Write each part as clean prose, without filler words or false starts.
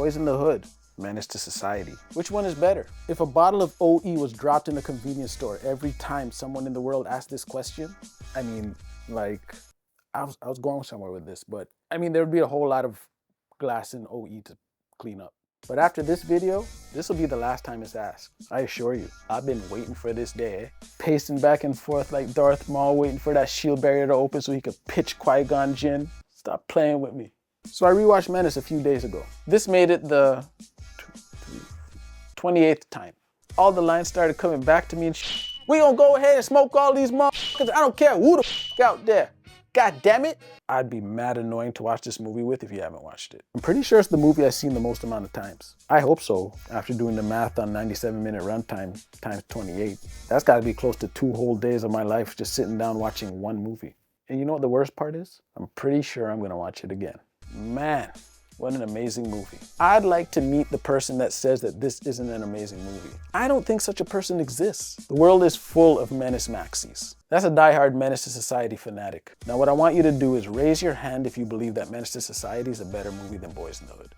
Boyz N The Hood, Menace to Society. Which one is better? If a bottle of OE was dropped in a convenience store every time someone in the world asked this question, I mean, like, I was going somewhere with this, but I mean, there would be a whole lot of glass in OE to clean up. But after this video, this will be the last time it's asked. I assure you, I've been waiting for this day, pacing back and forth like Darth Maul, waiting for that shield barrier to open so he could pitch Qui-Gon Jinn. Stop playing with me. So I rewatched Menace a few days ago. This made it the 28th time. All the lines started coming back to me and we gonna go ahead and smoke all these motherfuckers. I don't care who the out there. God damn it. I'd be mad annoying to watch this movie with if you haven't watched it. I'm pretty sure it's the movie I've seen the most amount of times. I hope so, after doing the math on 97-minute runtime times 28. That's gotta be close to 2 whole days of my life just sitting down watching one movie. And you know what the worst part is? I'm pretty sure I'm gonna watch it again. Man, what an amazing movie. I'd like to meet the person that says that this isn't an amazing movie. I don't think such a person exists. The world is full of Menace Maxis. That's a diehard Menace to Society fanatic. Now what I want you to do is raise your hand if you believe that Menace to Society is a better movie than Boyz N The Hood.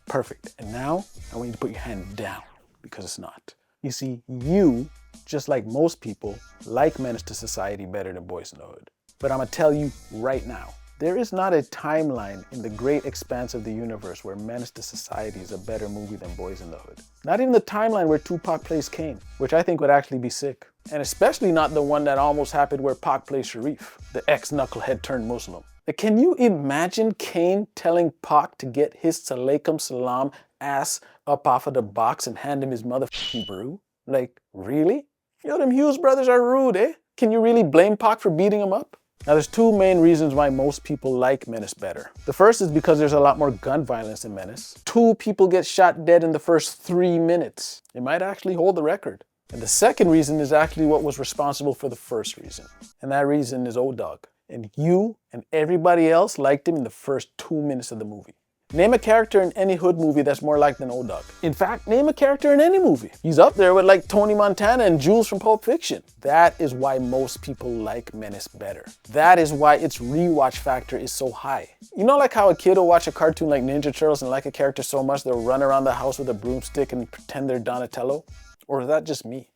Perfect. And now I want you to put your hand down because it's not. You see, you, just like most people, like Menace to Society better than Boyz N The Hood. But I'm gonna tell you right now, there is not a timeline in the great expanse of the universe where Menace to Society is a better movie than Boyz N The Hood. Not even the timeline where Tupac plays Kane, which I think would actually be sick. And especially not the one that almost happened where Pac plays Sharif, the ex-knucklehead turned Muslim. Can you imagine Kane telling Pac to get his Salaikum Salam ass up off of the box and hand him his motherfucking brew? Like, really? Yo, them Hughes brothers are rude, eh? Can you really blame Pac for beating him up? Now there's 2 main reasons why most people like Menace better. The first is because there's a lot more gun violence in Menace. 2 people get shot dead in the first 3 minutes. It might actually hold the record. And the second reason is actually what was responsible for the first reason. And that reason is O-Dog. And you and everybody else liked him in the first 2 minutes of the movie. Name a character in any Hood movie that's more liked than O-Dog. In fact, name a character in any movie. He's up there with like Tony Montana and Jules from Pulp Fiction. That is why most people like Menace better. That is why its rewatch factor is so high. You know, like how a kid will watch a cartoon like Ninja Turtles and like a character so much they'll run around the house with a broomstick and pretend they're Donatello? Or is that just me?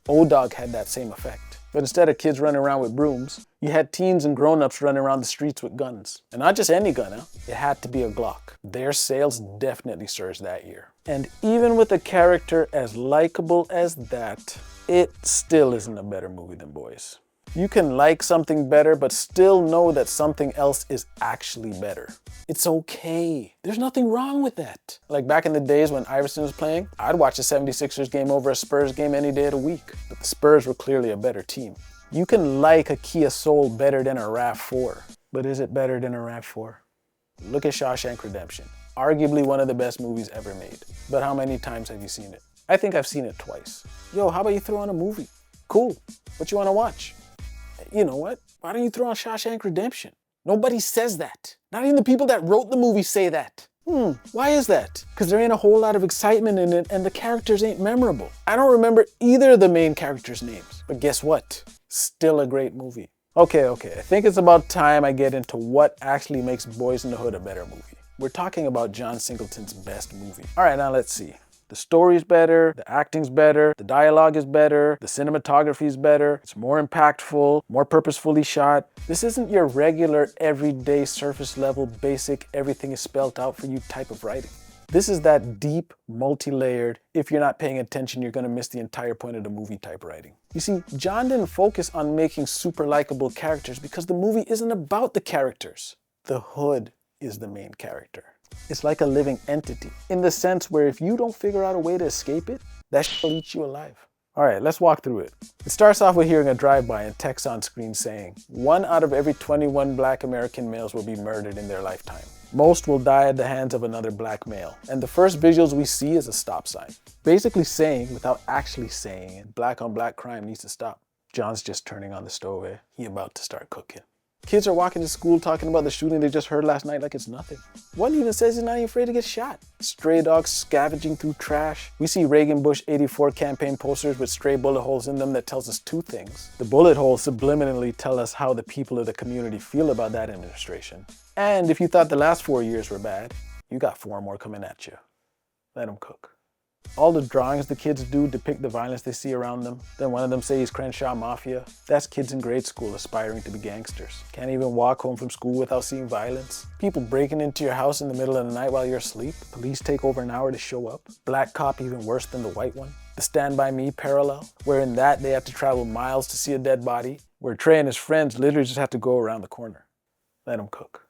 O-Dog had that same effect. But instead of kids running around with brooms, you had teens and grown-ups running around the streets with guns. And not just any gun, huh? It had to be a Glock. Their sales definitely surged that year. And even with a character as likable as that, it still isn't a better movie than Boyz. You can like something better, but still know that something else is actually better. It's okay. There's nothing wrong with that. Like back in the days when Iverson was playing, I'd watch a 76ers game over a Spurs game any day of the week. But the Spurs were clearly a better team. You can like a Kia Soul better than a RAV4. But is it better than a RAV4? Look at Shawshank Redemption. Arguably one of the best movies ever made. But how many times have you seen it? I think I've seen it twice. Yo, how about you throw on a movie? Cool. What you want to watch? You know what? Why don't you throw on Shawshank Redemption? Nobody says that. Not even the people that wrote the movie say that. Why is that? Because there ain't a whole lot of excitement in it and the characters ain't memorable. I don't remember either of the main characters' names. But guess what? Still a great movie. Okay, I think it's about time I get into what actually makes Boyz N The Hood a better movie. We're talking about John Singleton's best movie. All right, now let's see. The story's better, the acting's better, the dialogue is better, the cinematography's better, it's more impactful, more purposefully shot. This isn't your regular, everyday, surface level, basic, everything is spelled out for you type of writing. This is that deep, multi-layered, if you're not paying attention, you're gonna miss the entire point of the movie type writing. You see, John didn't focus on making super likable characters because the movie isn't about the characters. The Hood is the main character. It's like a living entity, in the sense where if you don't figure out a way to escape it, that shit will eat you alive. All right, let's walk through it. It starts off with hearing a drive-by and text on screen saying, 1 out of every 21 Black American males will be murdered in their lifetime. Most will die at the hands of another black male. And the first visuals we see is a stop sign. Basically saying, without actually saying it, black on black crime needs to stop. John's just turning on the stove, eh? He about to start cooking. Kids are walking to school talking about the shooting they just heard last night like it's nothing. One even says he's not even afraid to get shot. Stray dogs scavenging through trash. We see Reagan Bush 84 campaign posters with stray bullet holes in them that tells us 2 things. The bullet holes subliminally tell us how the people of the community feel about that administration. And if you thought the last 4 years were bad, You got 4 more coming at you. Let them cook. All the drawings the kids do depict the violence they see around them. Then one of them say he's Crenshaw Mafia. That's kids in grade school aspiring to be gangsters. Can't even walk home from school without seeing violence. People breaking into your house in the middle of the night while you're asleep. Police take over an hour to show up. Black cop even worse than the white one. The Stand By Me parallel, where in that they have to travel miles to see a dead body, where Trey and his friends literally just have to go around the corner. Let him cook.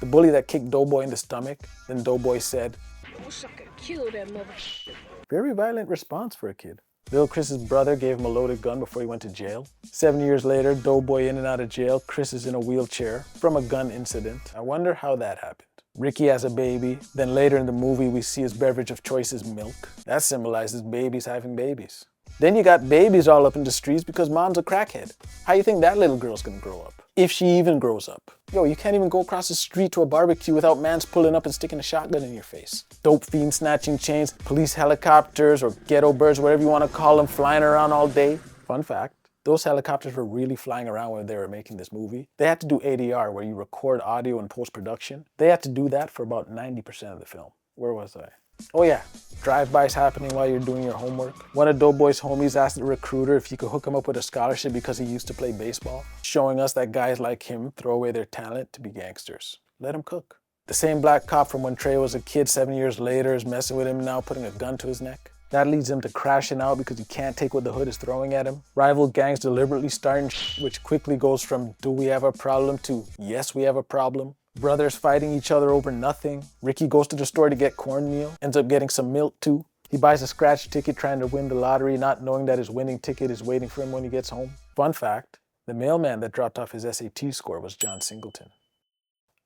The bully that kicked Doughboy in the stomach, then Doughboy said, I wish I could kill that motherfucker. Very violent response for a kid. Lil Chris's brother gave him a loaded gun before he went to jail. 7 years later, Doughboy in and out of jail, Chris is in a wheelchair from a gun incident. I wonder how that happened. Ricky has a baby, then later in the movie we see his beverage of choice is milk. That symbolizes babies having babies. Then you got babies all up in the streets because mom's a crackhead. How you think that little girl's gonna grow up? If she even grows up. Yo, you can't even go across the street to a barbecue without mans pulling up and sticking a shotgun in your face. Dope fiend snatching chains, police helicopters, or ghetto birds, whatever you want to call them, flying around all day. Fun fact, those helicopters were really flying around when they were making this movie. They had to do ADR, where you record audio in post-production. They had to do that for about 90% of the film. Where was I? Oh yeah, drive-bys happening while you're doing your homework. One of Doughboy's homies asked the recruiter if he could hook him up with a scholarship because he used to play baseball, showing us that guys like him throw away their talent to be gangsters. Let him cook. The same black cop from when Trey was a kid 7 years later is messing with him now, putting a gun to his neck. That leads him to crashing out because he can't take what the hood is throwing at him. Rival gangs deliberately starting which quickly goes from do we have a problem to yes we have a problem. Brothers fighting each other over nothing. Ricky goes to the store to get cornmeal, ends up getting some milk too. He buys a scratch ticket trying to win the lottery, not knowing that his winning ticket is waiting for him when he gets home. Fun fact, the mailman that dropped off his SAT score was John Singleton.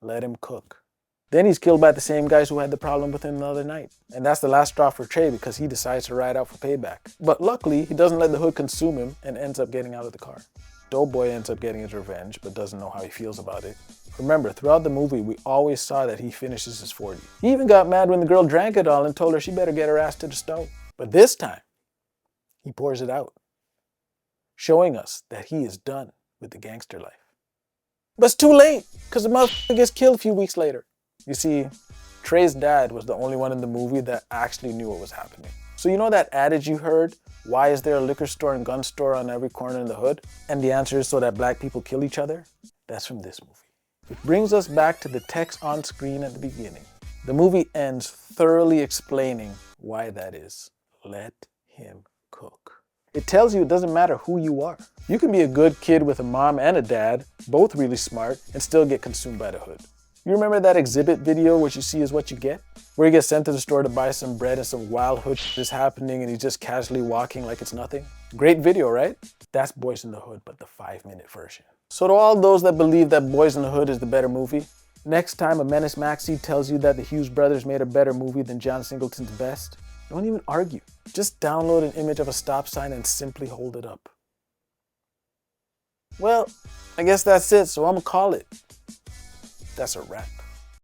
Let him cook. Then he's killed by the same guys who had the problem with him the other night. And that's the last straw for Trey because he decides to ride out for payback. But luckily, he doesn't let the hood consume him and ends up getting out of the car. Doughboy ends up getting his revenge, but doesn't know how he feels about it. Remember, throughout the movie, we always saw that he finishes his 40. He even got mad when the girl drank it all and told her she better get her ass to the stove. But this time, he pours it out, showing us that he is done with the gangster life. But it's too late, because the motherfucker gets killed a few weeks later. You see, Trey's dad was the only one in the movie that actually knew what was happening. So you know that adage you heard, why is there a liquor store and gun store on every corner in the hood? And the answer is so that black people kill each other? That's from this movie. Which brings us back to the text on screen at the beginning. The movie ends thoroughly explaining why that is. Let him cook. It tells you it doesn't matter who you are. You can be a good kid with a mom and a dad, both really smart, and still get consumed by the hood. You remember that exhibit video, what you see is what you get? Where he gets sent to the store to buy some bread and some wild hood is happening and he's just casually walking like it's nothing? Great video, right? That's Boyz N The Hood, but the 5-minute version. So to all those that believe that Boyz N The Hood is the better movie, next time a Menace maxi tells you that the Hughes brothers made a better movie than John Singleton's best, don't even argue. Just download an image of a stop sign and simply hold it up. Well, I guess that's it, so I'm gonna call it. That's a wrap.